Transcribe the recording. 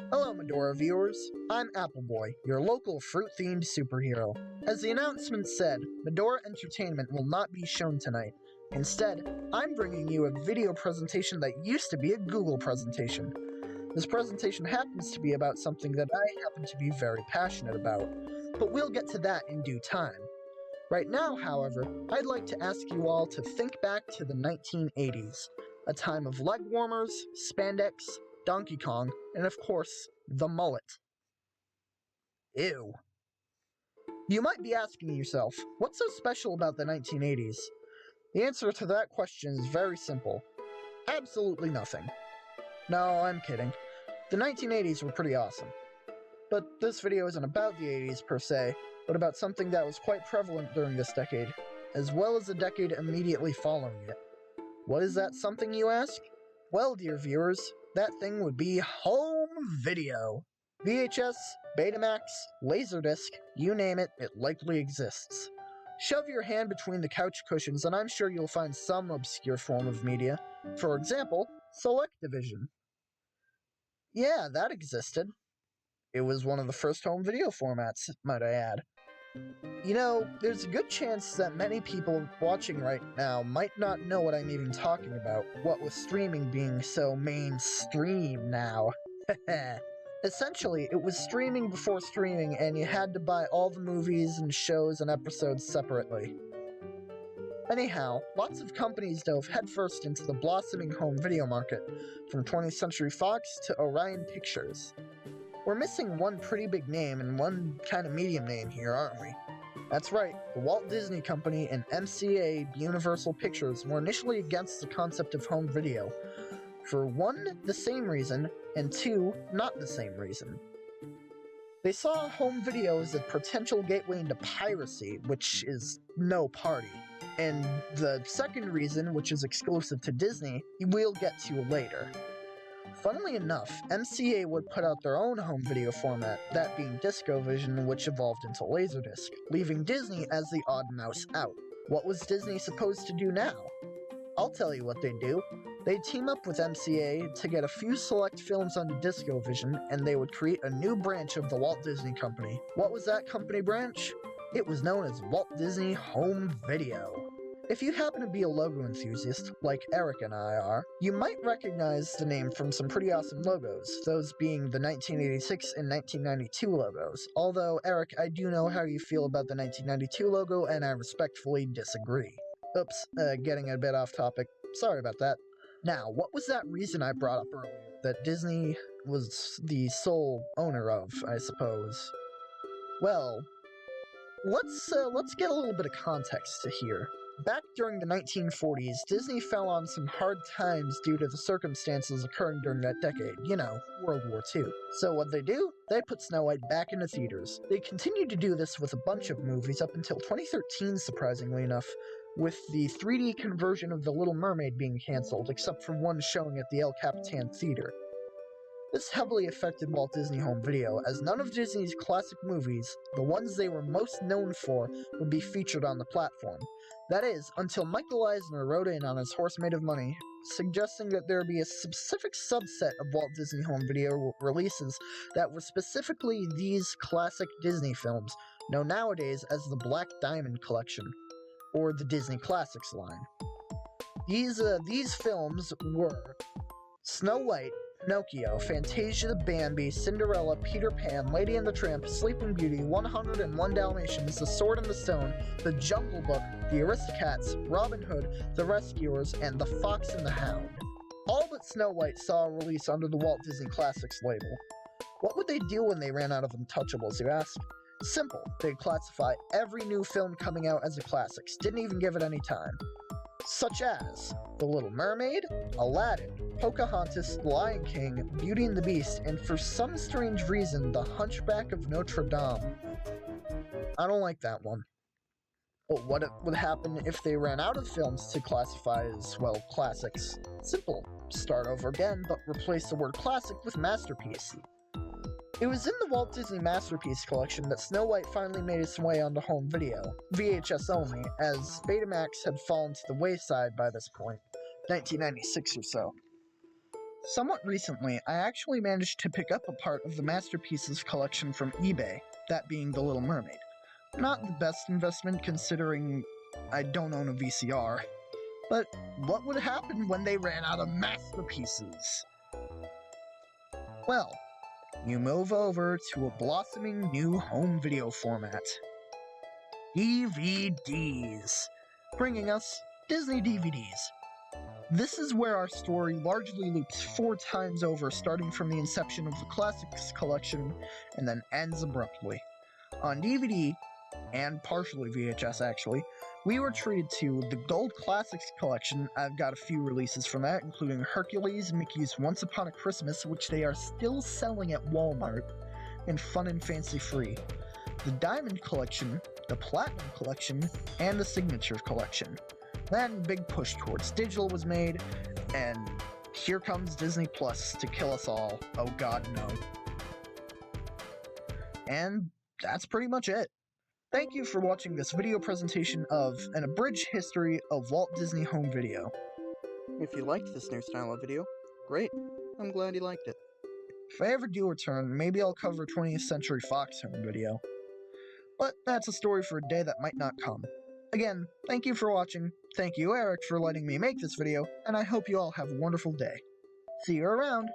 Hello, Medora viewers. I'm Appleboy, your local fruit-themed superhero. As the announcement said, Medora Entertainment will not be shown tonight. Instead, I'm bringing you a video presentation that used to be a Google presentation. This presentation happens to be about something that I happen to be very passionate about, but we'll get to that in due time. Right now, however, I'd like to ask you all to think back to the 1980s, a time of leg warmers, spandex, Donkey Kong, and of course, the mullet. Ew. You might be asking yourself, what's so special about the 1980s? The answer to that question is very simple. Absolutely nothing. No, I'm kidding. The 1980s were pretty awesome. But this video isn't about the 80s per se, but about something that was quite prevalent during this decade, as well as the decade immediately following it. What is that something, you ask? Well, dear viewers, that thing would be home video. VHS, Betamax, Laserdisc, you name it, it likely exists. Shove your hand between the couch cushions and I'm sure you'll find some obscure form of media. For example, Selectavision. Yeah, that existed. It was one of the first home video formats, might I add. You know, there's a good chance that many people watching right now might not know what I'm even talking about, what with streaming being so mainstream now. Essentially, it was streaming before streaming, and you had to buy all the movies and shows and episodes separately. Anyhow, lots of companies dove headfirst into the blossoming home video market, from 20th Century Fox to Orion Pictures. We're missing one pretty big name and one kind of medium name here, aren't we? That's right, the Walt Disney Company and MCA Universal Pictures were initially against the concept of home video. For one, the same reason, and two, not the same reason. They saw home video as a potential gateway into piracy, which is no party. And the second reason, which is exclusive to Disney, we'll get to later. Funnily enough, MCA would put out their own home video format, that being DiscoVision, which evolved into Laserdisc, leaving Disney as the odd mouse out. What was Disney supposed to do now? I'll tell you what they'd do. They'd team up with MCA to get a few select films onto DiscoVision, and they would create a new branch of the Walt Disney Company. What was that company branch? It was known as Walt Disney Home Video. If you happen to be a logo enthusiast, like Eric and I are, you might recognize the name from some pretty awesome logos, those being the 1986 and 1992 logos. Although, Eric, I do know how you feel about the 1992 logo, and I respectfully disagree. Oops, getting a bit off topic. Sorry about that. Now, what was that reason I brought up earlier, that Disney was the sole owner of, I suppose? Well, let's get a little bit of context here. Back during the 1940s, Disney fell on some hard times due to the circumstances occurring during that decade, you know, World War II. So what they do? They put Snow White back into theaters. They continued to do this with a bunch of movies up until 2013, surprisingly enough, with the 3D conversion of The Little Mermaid being cancelled, except for one showing at the El Capitan Theater. This heavily affected Walt Disney Home Video, as none of Disney's classic movies, the ones they were most known for, would be featured on the platform. That is, until Michael Eisner wrote in on his Horse Made of Money, suggesting that there be a specific subset of Walt Disney Home Video releases that were specifically these classic Disney films, known nowadays as the Black Diamond Collection, or the Disney Classics line. These films were Snow White, Pinocchio, Fantasia, Bambi, Cinderella, Peter Pan, Lady and the Tramp, Sleeping Beauty, 101 Dalmatians, The Sword and the Stone, The Jungle Book, The Aristocats, Robin Hood, The Rescuers, and The Fox and the Hound. All but Snow White saw a release under the Walt Disney Classics label. What would they do when they ran out of Untouchables, you ask? Simple. They'd classify every new film coming out as a classics, didn't even give it any time. Such as The Little Mermaid, Aladdin, Pocahontas, The Lion King, Beauty and the Beast, and for some strange reason, The Hunchback of Notre Dame. I don't like that one. But what would happen if they ran out of films to classify as, well, classics? Simple. Start over again, but replace the word classic with masterpiece. It was in the Walt Disney Masterpiece Collection that Snow White finally made its way onto home video, VHS only, as Betamax had fallen to the wayside by this point, 1996 or so. Somewhat recently, I actually managed to pick up a part of the Masterpieces collection from eBay, that being The Little Mermaid. Not the best investment considering I don't own a VCR. But what would happen when they ran out of masterpieces? Well, you move over to a blossoming new home video format. DVDs. Bringing us Disney DVDs. This is where our story largely loops 4 times over, starting from the inception of the Classics collection, and then ends abruptly. On DVD, and partially VHS actually, we were treated to the Gold Classics collection. I've got a few releases from that, including Hercules and Mickey's Once Upon a Christmas, which they are still selling at Walmart, and Fun and Fancy Free. The Diamond Collection, the Platinum Collection, and the Signature Collection. Then big push towards digital was made, and here comes Disney Plus to kill us all. Oh god, no. And that's pretty much it. Thank you for watching this video presentation of an abridged history of Walt Disney Home Video. If you liked this new style of video, great. I'm glad you liked it. If I ever do return, maybe I'll cover 20th Century Fox Home Video. But that's a story for a day that might not come. Again, thank you for watching, thank you Eric for letting me make this video, and I hope you all have a wonderful day. See you around!